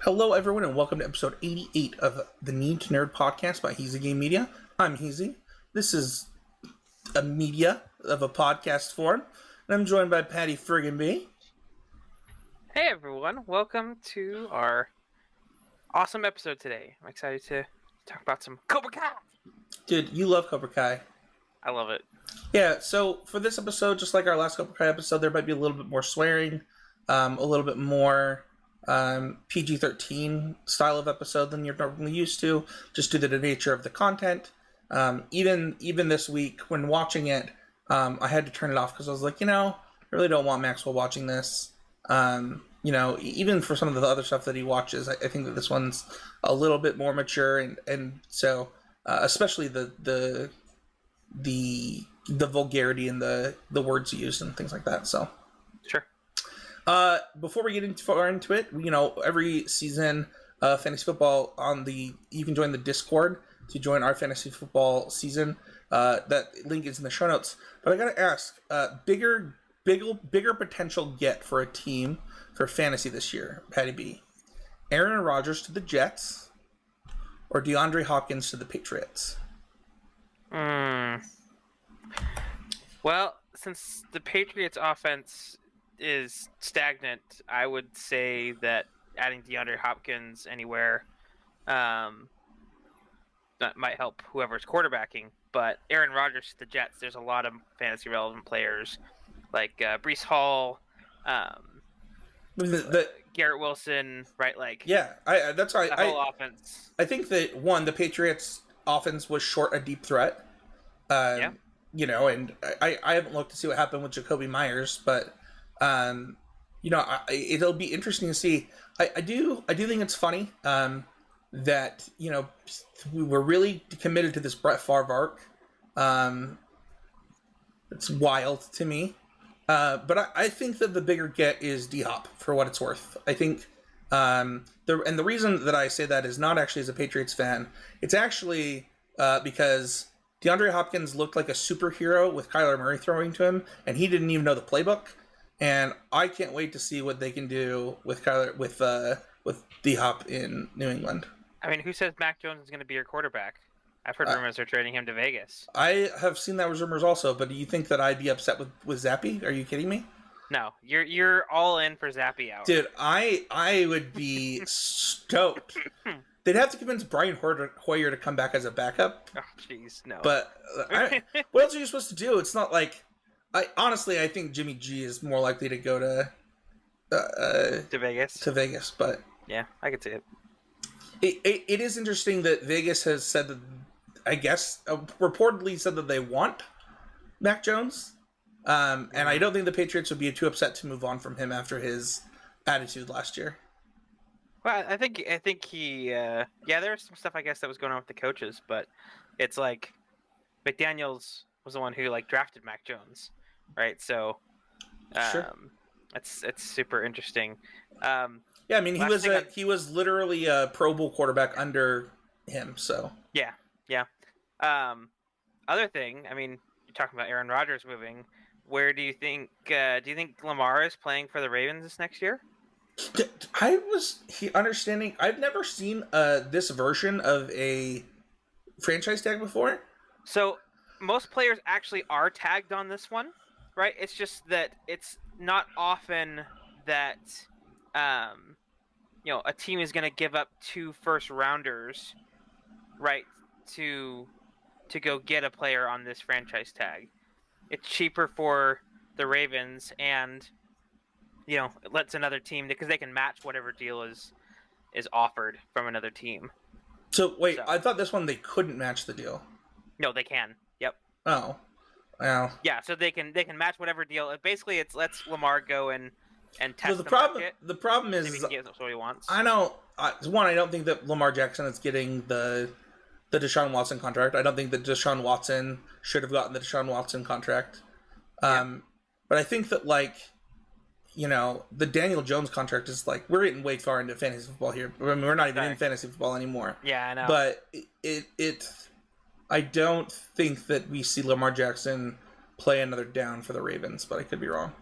Hello, everyone, and welcome to episode 88 of the Need to Nerd podcast by Heezy Game Media. I'm Heezy. This is a media of a podcast form, and I'm joined by Paddy friggin' B. Hey everyone, welcome to our awesome episode today. I'm excited to talk about some Cobra Kai. Dude, you love Cobra Kai. I love it. Yeah, so for this episode, just like our last Cobra Kai episode, there might be a little bit more swearing, a little bit more PG-13 style of episode than you're normally used to, just due to the nature of the content. Even this week, when watching it, I had to turn it off because I was like, I really don't want Maxwell watching this. Even for some of the other stuff that he watches, I think that this one's a little bit more mature, and so especially the vulgarity and the words used and things like that. So Sure. before we get far into it, every season fantasy football you can join the Discord to join our fantasy football season. That link is in the show notes. But I gotta ask, bigger potential get for a team for fantasy this year, Paddy B. Aaron Rodgers to the Jets or DeAndre Hopkins to the Patriots? Well, since the Patriots offense is stagnant, I would say that adding DeAndre Hopkins anywhere that might help whoever's quarterbacking. But Aaron Rodgers to the Jets, there's a lot of fantasy relevant players like Breece Hall, Garrett Wilson, right? Like, yeah, that's why the whole offense. I think that the Patriots offense was short a deep threat. Yeah. And I haven't looked to see what happened with Jacoby Myers, but it'll be interesting to see. I do think it's funny that we were really committed to this Brett Favre arc. It's wild to me, but I think that the bigger get is D-Hop for what it's worth. I think the reason that I say that is not actually as a Patriots fan. It's actually because DeAndre Hopkins looked like a superhero with Kyler Murray throwing to him, and he didn't even know the playbook. And I can't wait to see what they can do with with D-Hop in New England. I mean, who says Mac Jones is going to be your quarterback? I've heard rumors they're trading him to Vegas. I have seen that was rumors also, but do you think that I'd be upset with Zappy? Are you kidding me? No, you're all in for Zappy hour. Dude, I would be stoked. They'd have to convince Brian Hoyer to come back as a backup. Oh, jeez, no. But what else are you supposed to do? It's not like... I think Jimmy G is more likely to go to Vegas. To Vegas, but... Yeah, I could see it. It is interesting that Vegas has said that, I guess, reportedly said that they want Mac Jones. And I don't think the Patriots would be too upset to move on from him after his attitude last year. Well, I think he, there was some stuff I guess that was going on with the coaches, but it's like McDaniels was the one who drafted Mac Jones, right? So, Sure. it's super interesting. Yeah, I mean he was literally a Pro Bowl quarterback under him, so yeah. Other thing, I mean, you're talking about Aaron Rodgers moving. Where do you think Lamar is playing for the Ravens this next year? Understanding. I've never seen this version of a franchise tag before. So most players actually are tagged on this one, right? It's just that it's not often that a team is going to give up 2 first rounders, right, to go get a player on this franchise tag. It's cheaper for the Ravens, and it lets another team, because they can match whatever deal is offered from another team. So wait, I thought this one they couldn't match the deal. No, they can. Yep. Oh. Well. Yeah, so they can match whatever deal. Basically, it lets Lamar go and test the market. The problem is, he can get what he wants. I don't think that Lamar Jackson is getting the Deshaun Watson contract. I don't think that Deshaun Watson should have gotten the Deshaun Watson contract. But I think that the Daniel Jones contract is we're getting way far into fantasy football here. I mean, we're not even in fantasy football anymore. Yeah, I know. But I don't think that we see Lamar Jackson play another down for the Ravens, but I could be wrong.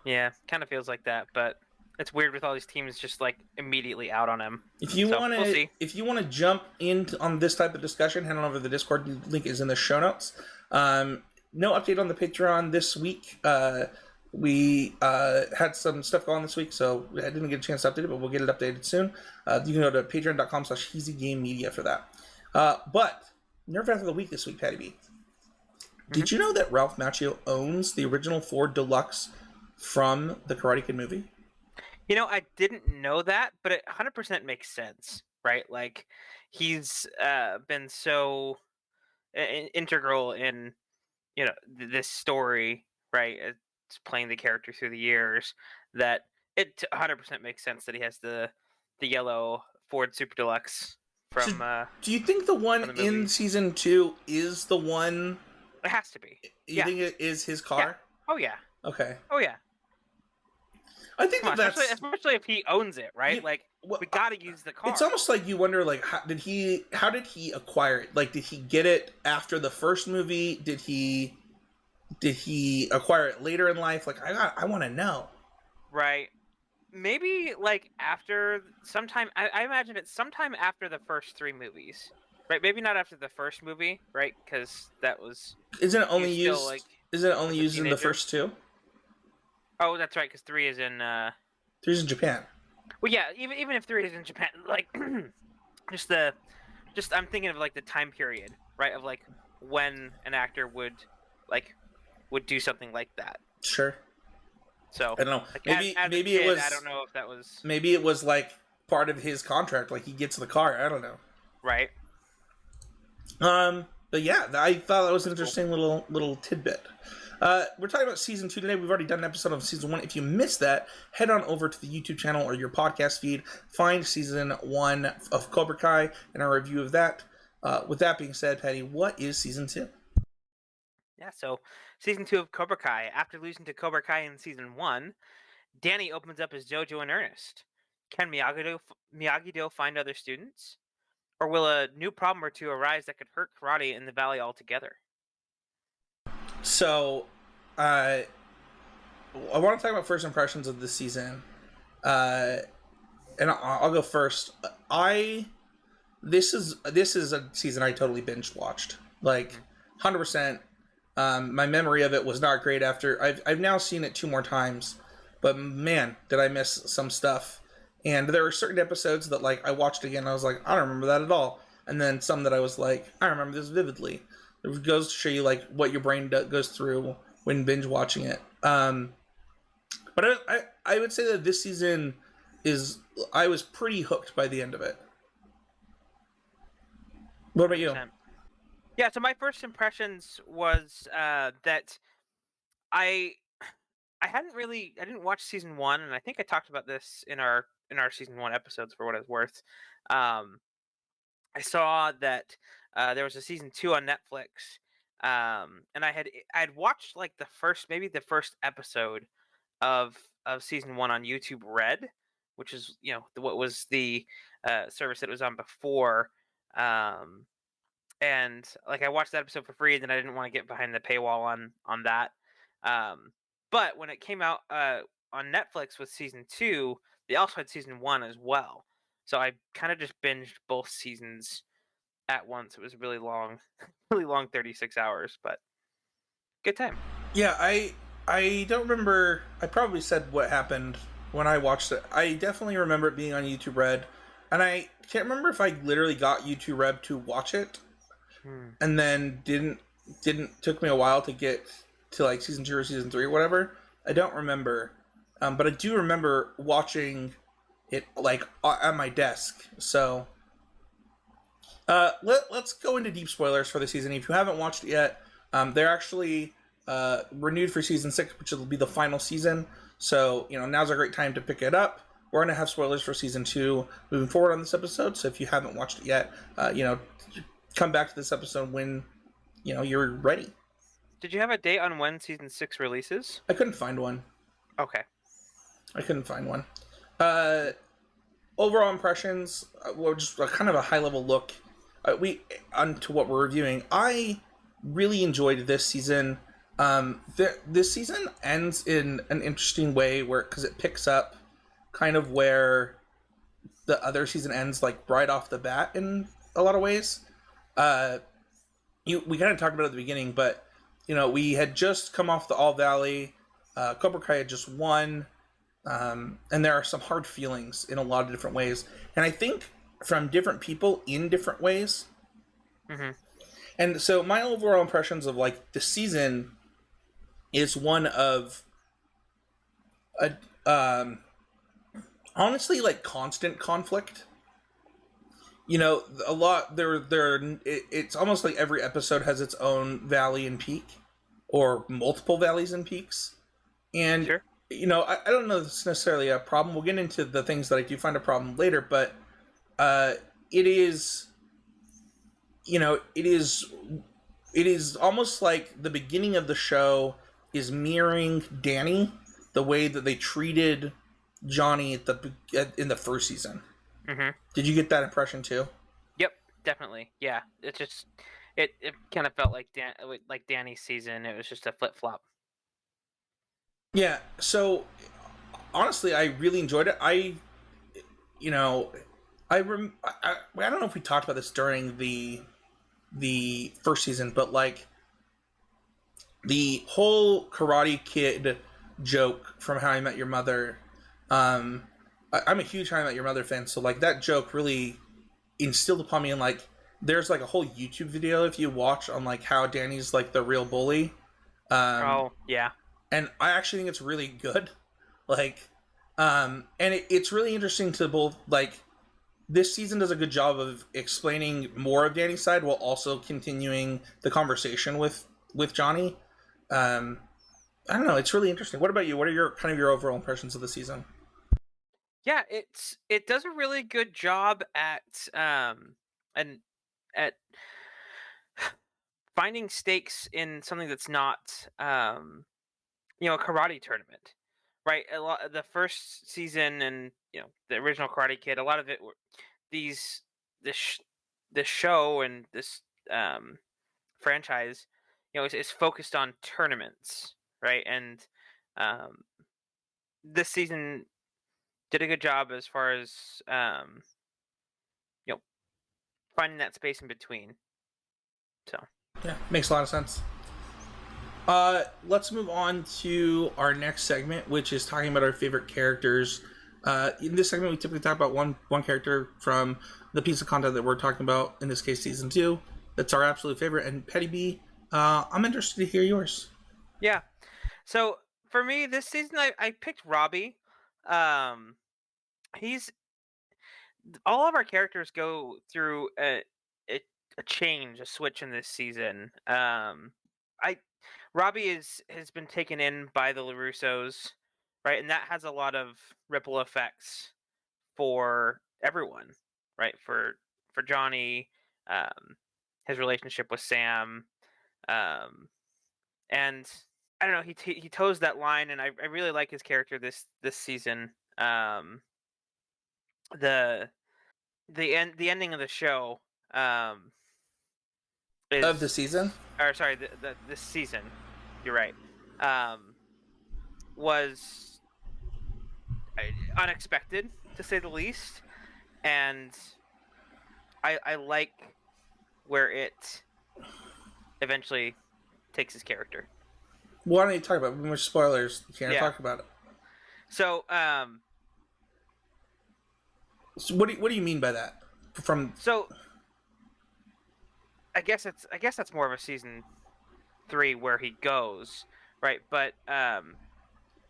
Yeah, kind of feels like that, but it's weird with all these teams just like immediately out on him. If you So, want we'll to, see. if you want to jump in on this type of discussion, head on over to the Discord. The link is in the show notes. No update on the Patreon this week. We had some stuff going on this week, so I didn't get a chance to update it, but we'll get it updated soon. You can go to patreon.com/HeezyGameMedia for that. But Nerf After the Week this week, Patty B. Did you know that Ralph Macchio owns the original Ford Deluxe from the Karate Kid movie? You know, I didn't know that, but it 100% makes sense, right? Like, he's been so integral in, this story, right? It's playing the character through the years that it 100% makes sense that he has the yellow Ford Super Deluxe So, from do you think the one the in movie. season 2 is the one? It has to be. You Yeah. think it is his Yeah. car? Oh yeah. Okay. Oh yeah. I think Come on, that's especially if he owns it, right? you, Like, well, we got to use the car. it's almost like you wonder, like, how did he acquire it? Like, did he get it after the first movie? Did he acquire it later in life? Like, I want to know. Right. Maybe like after sometime. I imagine it's sometime after the first 3 movies. Right? Maybe not after the first movie, right? Because that was Isn't it he only was still used? like Isn't it only was a used in the teenager. first 2? Oh, that's right. Because 3 is in. 3's in Japan. Well, yeah. Even if 3 is in Japan, like just the just I'm thinking of like the time period, right? Of like when an actor would do something like that. Sure. So I don't know. like Maybe as a maybe kid, it was. I don't know if that was Maybe it was like part of his contract. Like he gets the car. I don't know. right. But yeah, I thought that was an That's cool. interesting little tidbit. We're talking about season 2 today. We've already done an episode of season 1. If you missed that, head on over to the YouTube channel or your podcast feed. Find season 1 of Cobra Kai and our review of that. With that being said, Patty, what is season 2? Yeah, so season 2 of Cobra Kai. After losing to Cobra Kai in season 1, Danny opens up his dojo in earnest. Can Miyagi-Do find other students? Or will a new problem or two arise that could hurt karate in the valley altogether? So, I want to talk about first impressions of this season. And I'll go first. This is a season I totally binge watched, like 100%. My memory of it was not great after I've now seen it 2 more times, but man, did I miss some stuff. And there were certain episodes that like I watched again and I was like, I don't remember that at all. And then some that I was like, I remember this vividly. It goes to show you like what your brain goes through when binge watching it. But I would say that this season I was pretty hooked by the end of it. What about you? 100%. Yeah, so my first impressions was that I I didn't watch season 1, and I think I talked about this in our season 1 episodes for what it's worth. Um, I saw that there was a season 2 on Netflix, and I had watched like maybe the first episode of season 1 on YouTube Red, which is what was the service that it was on before. Um, and like I watched that episode for free, and then I didn't want to get behind the paywall on that. But when it came out on Netflix with season 2, they also had season 1 as well. So I kind of just binged both seasons at once. It was really long, really long, 36 hours, but good time. Yeah, I don't remember. I probably said what happened when I watched it. I definitely remember it being on YouTube Red, and I can't remember if I literally got YouTube Red to watch it, and then didn't took me a while to get to like season 2 or season 3 or whatever. I don't remember, but I do remember watching it like at my desk. So let's go into deep spoilers for the season. If you haven't watched it yet, they're actually renewed for season 6, which will be the final season. So now's a great time to pick it up. We're gonna have spoilers for season 2 moving forward on this episode. So if you haven't watched it yet, come back to this episode when you're ready. Did you have a date on when season 6 releases? I couldn't find one. Okay. I couldn't find one. Overall impressions, well, just kind of a high level look. Onto what we're reviewing. I really enjoyed this season. This season ends in an interesting way because it picks up kind of where the other season ends, like right off the bat in a lot of ways. Uh, we kind of talked about it at the beginning, but we had just come off the All Valley. Cobra Kai had just won, and there are some hard feelings in a lot of different ways, and I think from different people in different ways. Mm-hmm. And so my overall impressions of like the season is one of a honestly like constant conflict. A lot it's almost like every episode has its own valley and peak, or multiple valleys and peaks. And Sure. I don't know if it's necessarily a problem. We'll get into the things that I do find a problem later, but it is it is almost like the beginning of the show is mirroring Danny, the way that they treated Johnny in the first season. Mm-hmm. Did you get that impression too? Yep, definitely. Yeah, it just it kind of felt like Danny's season. It was just a flip flop. Yeah. So honestly, I really enjoyed it. You know, I don't know if we talked about this during the first season, but like the whole Karate Kid joke from How I Met Your Mother. I'm a huge How I Met Your Mother fan, so like that joke really instilled upon me, and like there's like a whole YouTube video if you watch on like how Danny's like the real bully. Oh yeah. And I actually think it's really good. Like, and it's really interesting to both like this season does a good job of explaining more of Danny's side while also continuing the conversation with Johnny. Um, I don't know. It's really interesting. What about you? What are your kind of your overall impressions of the season? Yeah, it does a really good job and at finding stakes in something that's not a karate tournament, right? A lot the first season and the original Karate Kid, a lot of it were these this sh- this show and this um franchise, is focused on tournaments, right? And um this season did a good job as far as you know finding that space in between. So Yeah, makes a lot of sense. Let's move on to our next segment, which is talking about our favorite characters. In this segment, we typically talk about one character from the piece of content that we're talking about. In this case, season two. That's our absolute favorite. And Petty B, I'm interested to hear yours. yeah, so for me this season, I picked Robbie. Um, he's all of our characters go through a, a change, a switch in this season. I Robbie has been taken in by the LaRussos, right, and that has a lot of ripple effects for everyone, right? For Johnny, his relationship with Sam, um, and I don't know. He toes that line, and I really like his character this season. The the ending of the show um, Of the is season? or sorry this season. You're right. Um, was unexpected to say the least, and I like where it eventually takes his character. Why don't you talk about it? Much spoilers? You can't Yeah. talk about it. So So what do you mean by that? From so I guess that's more of a season 3 where he goes, right? But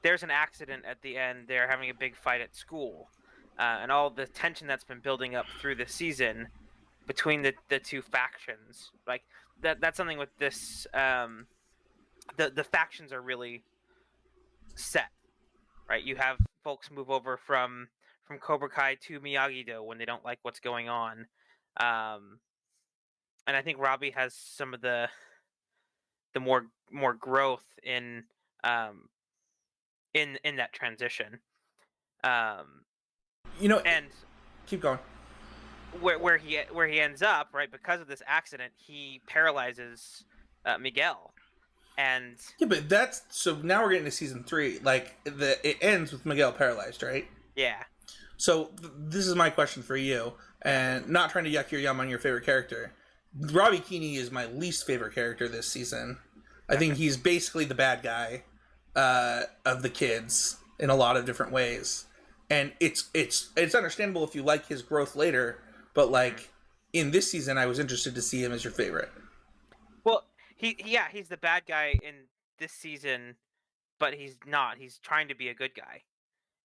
there's an accident at the end. They're having a big fight at school, and all the tension that's been building up through the season between the two factions. Like that's something with this. The factions are really set, right? You have folks move over from Cobra Kai to Miyagi Do when they don't like what's going on, um, and I think Robbie has some of the more growth um, in that transition. Um, you know, and keep going. where he ends up, right, because of this accident, he paralyzes Miguel, and Yeah, but that's so now we're getting to season three. Like it ends with Miguel paralyzed, right? Yeah. So this is my question for you, Yeah. and not trying to yuck your yum on your favorite character. Robbie Keeney is my least favorite character this season. I think Okay. he's basically the bad guy of the kids in a lot of different ways, and it's understandable if you like his growth later, but Mhm. like in this season, I was interested to see him as your favorite. Well, yeah, he's the bad guy in this season, but he's not. He's trying to be a good guy,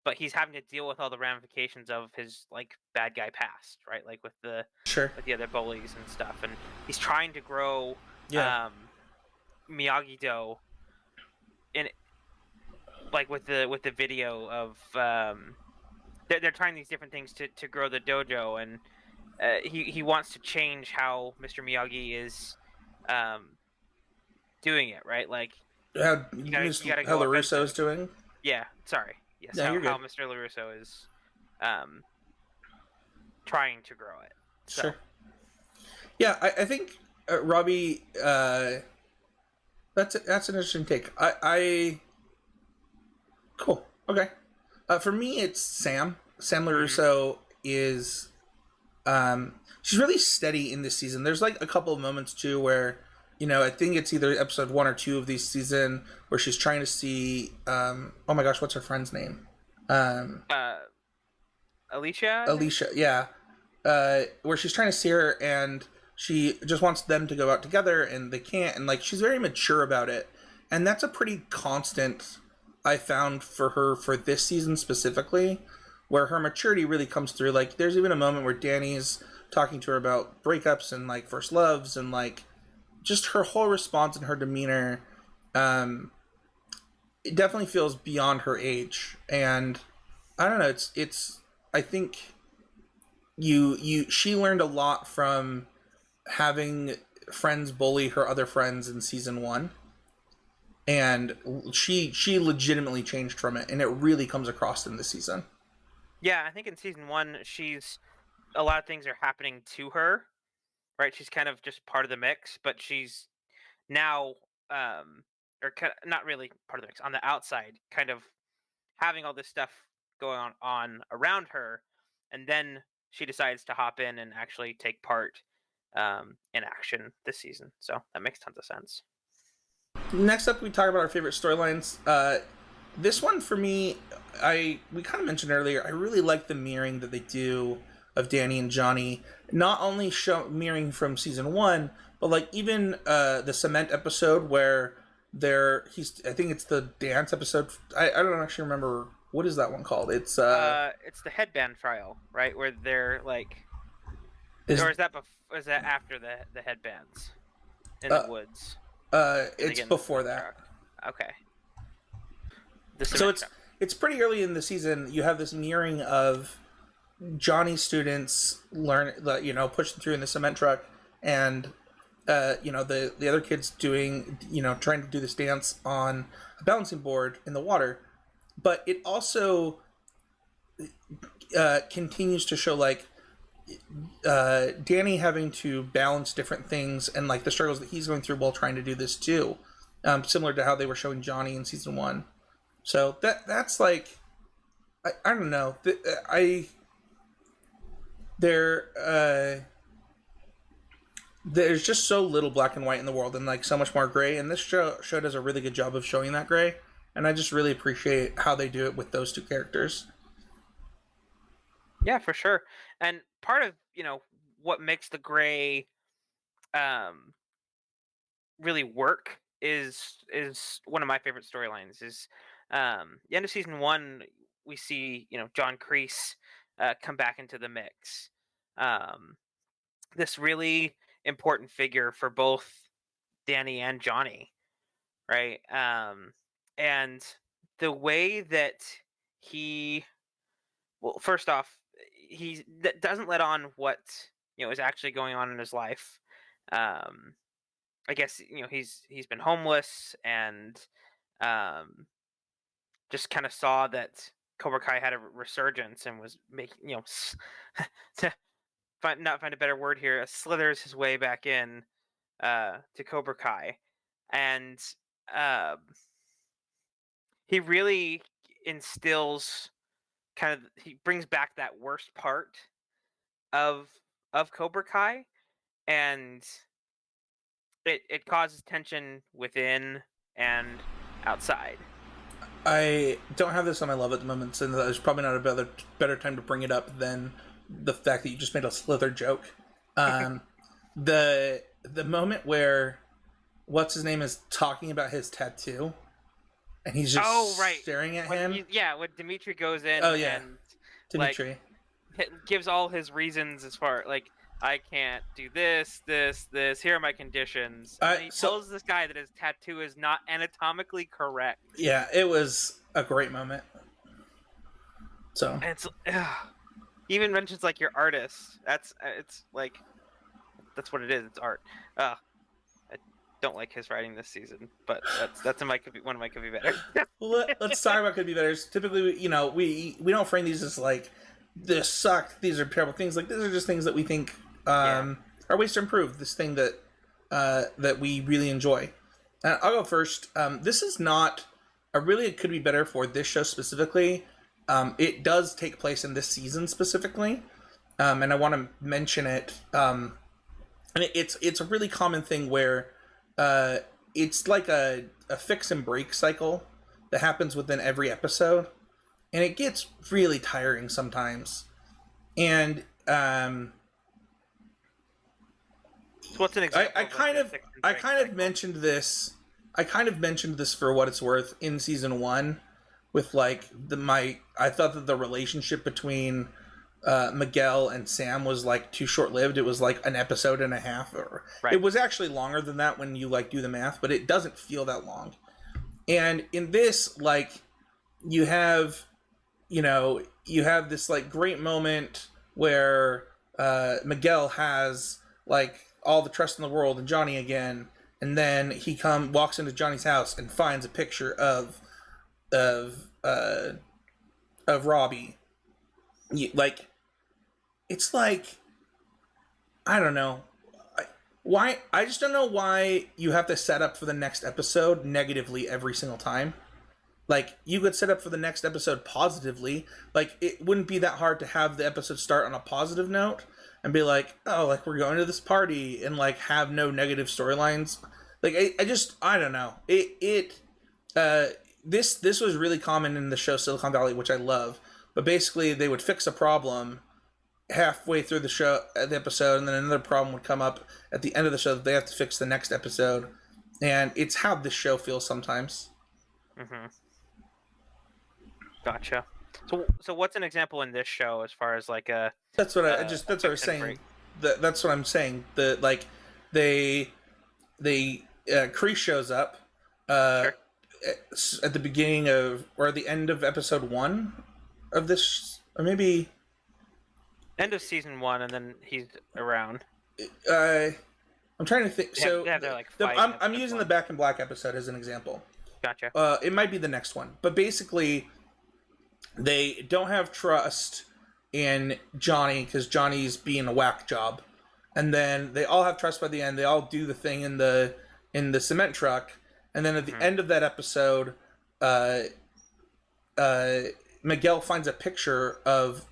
but he's having to deal with all the ramifications of his like bad guy past, right? Like Sure. with the other bullies and stuff, and he's trying to grow Yeah. um Miyagi Do in like with the video of they're trying these different things to grow the dojo, and he wants to change how Mr. Miyagi is um doing it, right? Like you gotta How go the Russo is offensive. doing? Yeah, sorry. Yes, Yeah, you're how good. Mr. LaRusso is um trying to grow it. Sure. So Yeah, I think Robbie. That's an interesting take. Cool. Okay. For me, it's Sam. Sam mhm. Larusso is she's really steady in this season. There's like a couple of moments too where I think it's either episode 1 or 2 of this season where she's trying to see oh my gosh, what's her friend's name? Um, uh Alicia, I think. Alicia. Yeah, where she's trying to see her and she just wants them to go out together and they can't, and like she's very mature about it, and that's a pretty constant I found for her for this season specifically, where her maturity really comes through. Like there's even a moment where Danny's talking to her about breakups and like first loves and like just her whole response and her demeanor. um it definitely feels beyond her age, and I don't know, it's I think you she learned a lot from having friends bully her other friends in season 1, and she legitimately changed from it, and it really comes across in this season. Yeah, I think in season 1 she's a lot of things are happening to her, right? She's kind of just part of the mix, but she's now or not really part of the mix on the outside, kind of having all this stuff going on around her, and then she decides to hop in and actually take part in action this season. So that makes tons of sense. Next up, we talk about our favorite storylines. This one for me, I we kind of mentioned earlier. I really like the mirroring that they do of Danny and Johnny. Not only show mirroring from season 1, but like even the cement episode where he's. I think it's the dance episode. I don't actually remember what is that one called. It's It's the headband trial, right? Where they're like, is or is that after the headbands in the uh woods and they it's get in the before cement that. truck? Okay, the So cement truck. it's pretty early in the season. You have this mirroring of Johnny's students pushing through in the cement truck, and the other kids doing trying to do this dance on a balancing board in the water. But it also continues to show like Danny having to balance different things and like the struggles that he's going through while trying to do this too, similar to how they were showing Johnny in season 1. So that's like I don't know. I there there's just so little black and white in the world and like so much more gray, and this show does a really good job of showing that gray, and I just really appreciate how they do it with those two characters. Yeah, for sure. And part of what makes the gray um really work is one of my favorite storylines is the end of season 1. We see John Kreese come back into the mix, um this really important figure for both Danny and Johnny, right? And the way that he, well, first off, he doesn't let on what is actually going on in his life. um I guess he's been homeless and um, just kind of saw that Cobra Kai had a resurgence and was making to not find a better word here, slithers his way back in to Cobra Kai, and um, he really instills he brings back that worst part of Cobra Kai, and it causes tension within and outside. I don't have this on my love at the moment, so there's probably not a better time to bring it up than the fact that you just made a Slither joke. Um, the moment where what's his name is talking about his tattoo, and he's just Oh right, staring at when him. when Dimitri goes Oh in yeah, and like Dimitri. gives all his reasons as far like I can't do this. Here are my conditions, and then he So tells this guy that his tattoo is not anatomically correct. yeah, it was a great moment. So And it's he even mentions like your artist. That's it's like that's what it is. It's art. I don't like his writing this season, but that's one of my could be better. let's talk about could be better. Typically, we don't frame these as like this sucked. These are terrible things. Like these are just things that we think are ways to improve this thing that we really enjoy. I'll go first. This is not a really it could be better for this show specifically. It does take place in this season specifically, and I want to mention it. And it's a really common thing where it's like a fix and break cycle that happens within every episode, and it gets really tiring sometimes. And So what's an example? I kind of mentioned this. I kind of mentioned this for what it's worth in season one, with like I thought that the relationship between Miguel and Sam was like too short lived. It was like an episode and a half, or Right. it was actually longer than that when you like do the math, but it doesn't feel that long. And in this, like, you have you have this like great moment where Miguel has like all the trust in the world in Johnny again, and then he walks into Johnny's house and finds a picture of uh, of Robbie. Like, it's like, I don't know why. I just don't know why you have to set up for the next episode negatively every single time. Like, you could set up for the next episode positively. Like, it wouldn't be that hard to have the episode start on a positive note and be like, oh, like, we're going to this party, and like have no negative storylines. Like, I don't know. This was really common in the show Silicon Valley, which I love. But basically, they would fix a problem halfway through the episode, and then another problem would come up at the end of the show that they have to fix the next episode. And it's how this show feels sometimes. Mm-hmm. Gotcha. So what's an example in this show as far as like a? That's what that's what I was saying. That's what I'm saying. Kreese shows up Sure. at the beginning of or the end of episode 1 of this, or maybe end of season 1, and then he's around. I'm trying to think. I'm using the Back in Black episode as an example. Gotcha. It might be the next one, but basically, they don't have trust in Johnny because Johnny's being a whack job, and then they all have trust by the end. They all do the thing in the cement truck, and then at the end of that episode, Miguel finds a picture of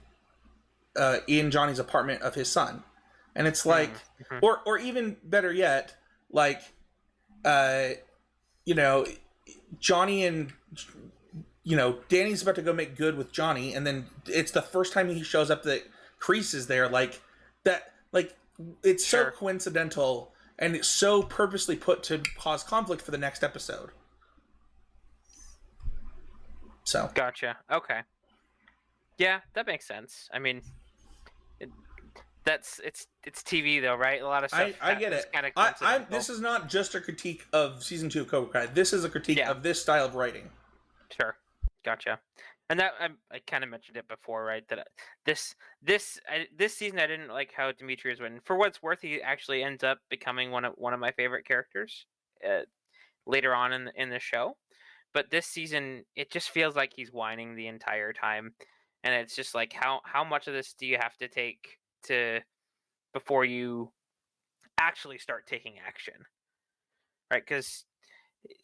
in Johnny's apartment of his son, and it's like, or even better yet, like, Johnny and Danny's about to go make good with Johnny, and then it's the first time he shows up that Kreese is there. Like that, like it's so coincidental, and it's so purposely put to cause conflict for the next episode. So gotcha. Okay. Yeah, that makes sense. I mean, it's TV though, right? A lot of stuff. I get it. This is not just a critique of season 2 of Cobra Kai. This is a critique of this style of writing. Sure, gotcha. And that I kind of mentioned it before, right? That this season I didn't like how Dimitri was written. For what it's worth, he actually ends up becoming one of my favorite characters later on in the show. But this season, it just feels like he's whining the entire time, and it's just like how much of this do you have to take before you actually start taking action, right? Because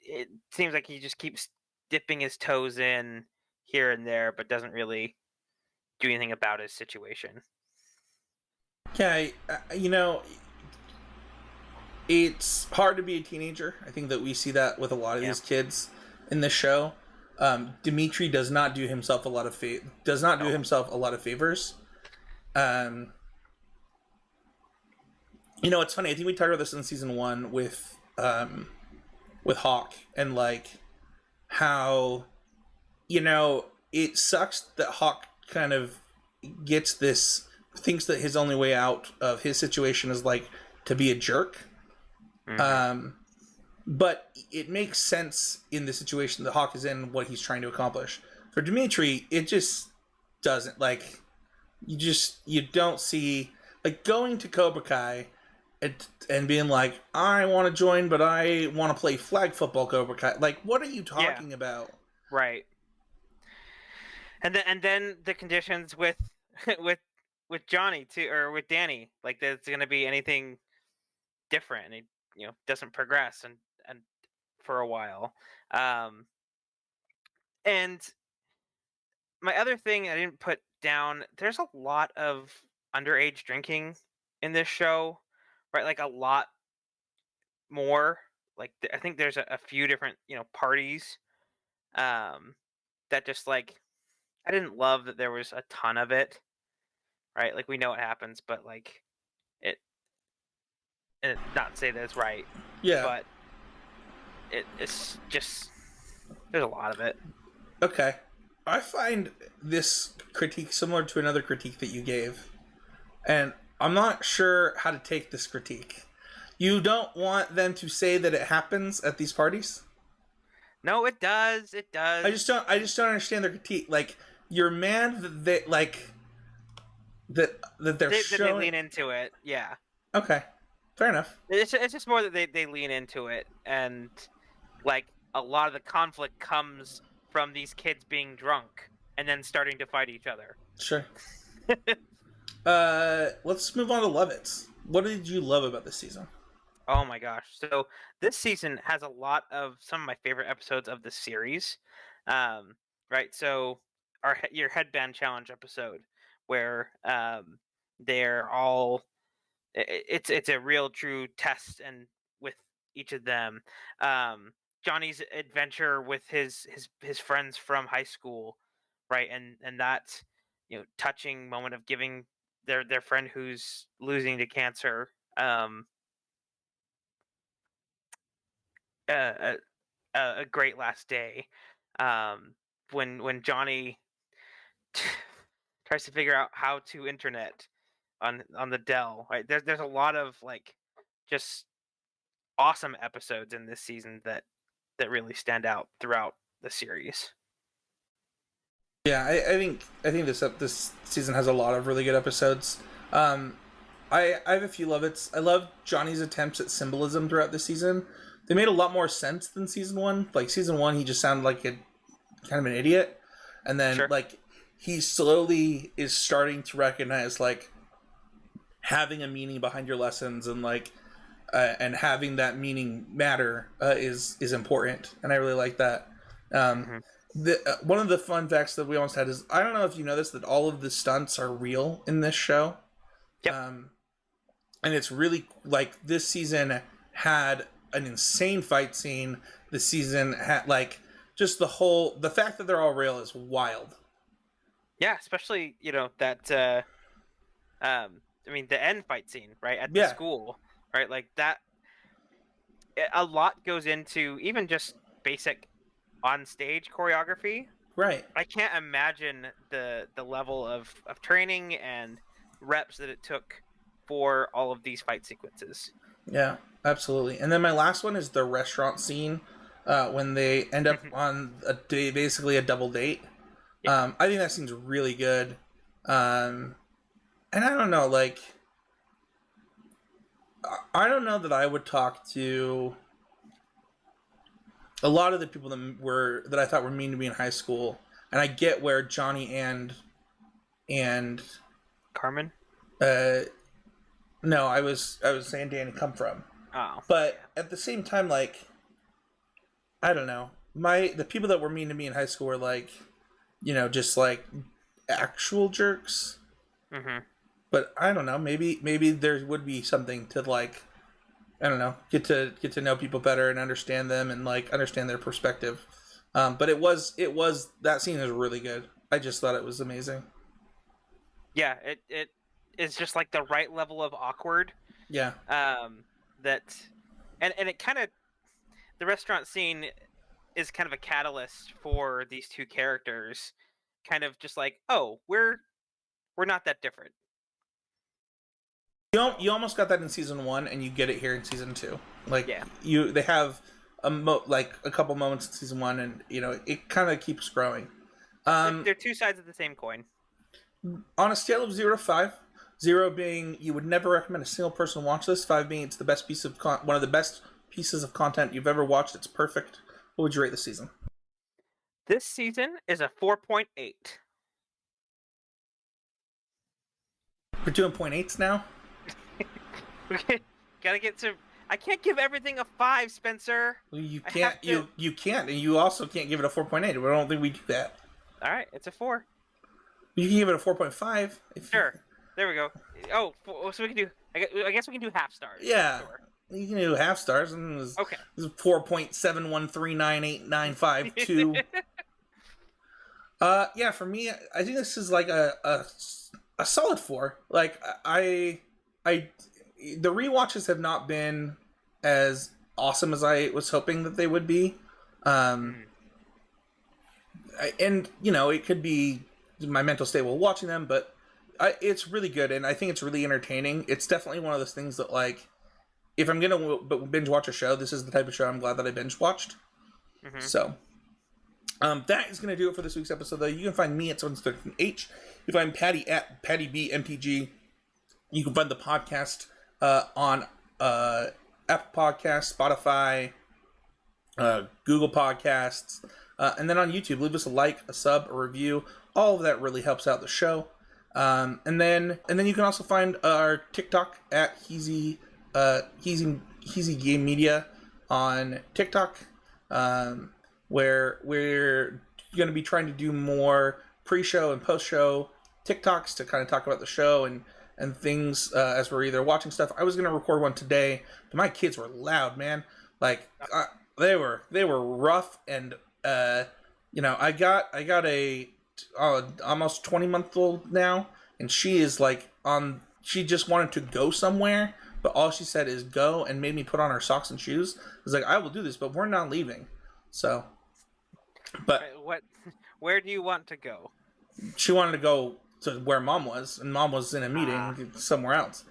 it seems like he just keeps dipping his toes in here and there, but doesn't really do anything about his situation. Yeah, it's hard to be a teenager. I think that we see that with a lot of Yeah. these kids in this show. Dimitri does not do himself a lot of No. favors. Um, it's funny. I think we talked about this in season one with Hawk, and like how it sucks that Hawk kind of gets this thinks that his only way out of his situation is like to be a jerk. Mm-hmm. But it makes sense in the situation that Hawk is in, what he's trying to accomplish. For Dimitri, it just doesn't. Like, you don't see, like, going to Cobra Kai and being like, I want to join, but I want to play flag football Cobra Kai. Like, what are you Yeah. talking about? Right. And then the conditions with with with Johnny too, or with Danny, like there's going to be anything different, and he doesn't progress and for a while. Um, and my other thing I didn't put down, there's a lot of underage drinking in this show, right? Like a lot more. Like I think there's a few different parties um, that just like I didn't love that there was a ton of it, right? Like we know what happens, but like it, and not say that it's right, Yeah. but it's just there's a lot of it. Okay. I find this critique similar to another critique that you gave, and I'm not sure how to take this critique. You don't want them to say that it happens at these parties? No, it does. It I just does. don't I just don't understand their critique. Like, you're mad that they like that they're They showing. lean into it. Yeah, Okay. Fair enough. it's just more that they lean into it, and like a lot of the conflict comes from these kids being drunk and then starting to fight each other. Sure. Let's move on to Love It. What did you love about this season? Oh my gosh. So this season has a lot of some of my favorite episodes of the series. Right. So your headband challenge episode where they're all it's a real true test and with each of them. Johnny's adventure with his friends from high school, right? And that touching moment of giving their friend who's losing to cancer a, a great last day. When Johnny tries to figure out how to internet on the Dell, right? There's a lot of like just awesome episodes in this season that really stand out throughout the series. Yeah, I think this season has a lot of really good episodes. Um, I have a few love it's. I love Johnny's attempts at symbolism throughout the season. They made a lot more sense than season one. Like season one, he just sounded like a kind of an idiot, and then Sure. like he slowly is starting to recognize like having a meaning behind your lessons and like and having that meaning matter is important, and I really like that. Um, Hmm. one of the fun facts that we almost had is I don't know if you know this that all of the stunts are real in this show, Yep. um, and it's really like this season had an insane fight scene. The season had like just the fact that they're all real is wild. Yeah, especially that I mean the end fight scene right at the Yeah, school, right? Like that a lot goes into even just basic on stage choreography. right. I can't imagine the level of training and reps that it took for all of these fight sequences. Yeah, absolutely. And then my last one is the restaurant scene when they end up on basically a double date. Yeah. I think that scene's really good. Um, and I don't know, like, I don't know that I would talk to a lot of the people that I thought were mean to me in high school. And I get where Johnny and Carmen. uh, no, I was saying Danny come from, Oh, but yeah. at the same time, like, I don't know, the people that were mean to me in high school were like, just like actual jerks. Mm-hmm. But I don't know. Maybe there would be something to like. I don't know. Get to know people better and understand them and like understand their perspective. But it was that scene is really good. I just thought it was amazing. Yeah, it is just like the right level of awkward. Yeah. That, and it kind of, the restaurant scene is kind of a catalyst for these two characters, kind of just like, oh, we're not that different. You almost got that in season 1, and you get it here in season 2. Like Yeah. they have like a couple moments in season 1, and it kind of keeps growing. They're two sides of the same coin. On a scale of 0 to 5, 0 being you would never recommend a single person watch this, 5 being it's the best piece of one of the best pieces of content you've ever watched. It's perfect. What would you rate the season? This season is a 4.8. We're doing 0.8s now. Okay, gotta get to. I can't give everything a 5, Spencer. Well, you can't. You can't, and you also can't give it a 4.8. I don't think we do that. All right, it's a 4. You can give it a 4.5. Sure. There we go. Oh, so we can do. I guess we can do half stars. Yeah. Sure. You can do half stars, and Okay. This is 4.7139895. Yeah, for me, I think this is like a solid 4. Like the rewatches have not been as awesome as I was hoping that they would be. And it could be my mental state while watching them, but it's really good, and I think it's really entertaining. It's definitely one of those things that, like, if I'm gonna binge watch a show, this is the type of show I'm glad that I binge watched. Mm-hmm. So, that is gonna do it for this week's episode. Though you can find me at 713H. You can find Paddy at PaddyBMPG. You can find the podcast on Apple Podcasts, Spotify, Google Podcasts, and then on YouTube. Leave us a like, a sub, a review. All of that really helps out the show. And then you can also find our TikTok at Heezy Game Media on TikTok, where we're going to be trying to do more pre-show and post-show TikToks to kind of talk about the show and things as we're either watching stuff. I was going to record one today, but my kids were loud, man. Like they were rough, and I got a almost 20-month-old now, and she is like she just wanted to go somewhere, but all she said is go, and made me put on her socks and shoes. I was like, I will do this, but we're not leaving. So, but where do you want to go? She wanted to go to where Mom was, and Mom was in a meeting somewhere else.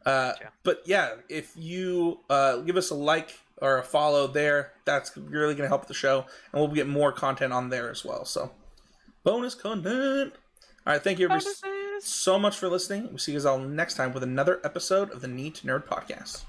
Gotcha. But yeah, if you give us a like or a follow there, that's really going to help the show, and we'll get more content on there as well. So, bonus content. All right, thank you everybody so much for listening. We'll see you guys all next time with another episode of the Need to Nerd podcast.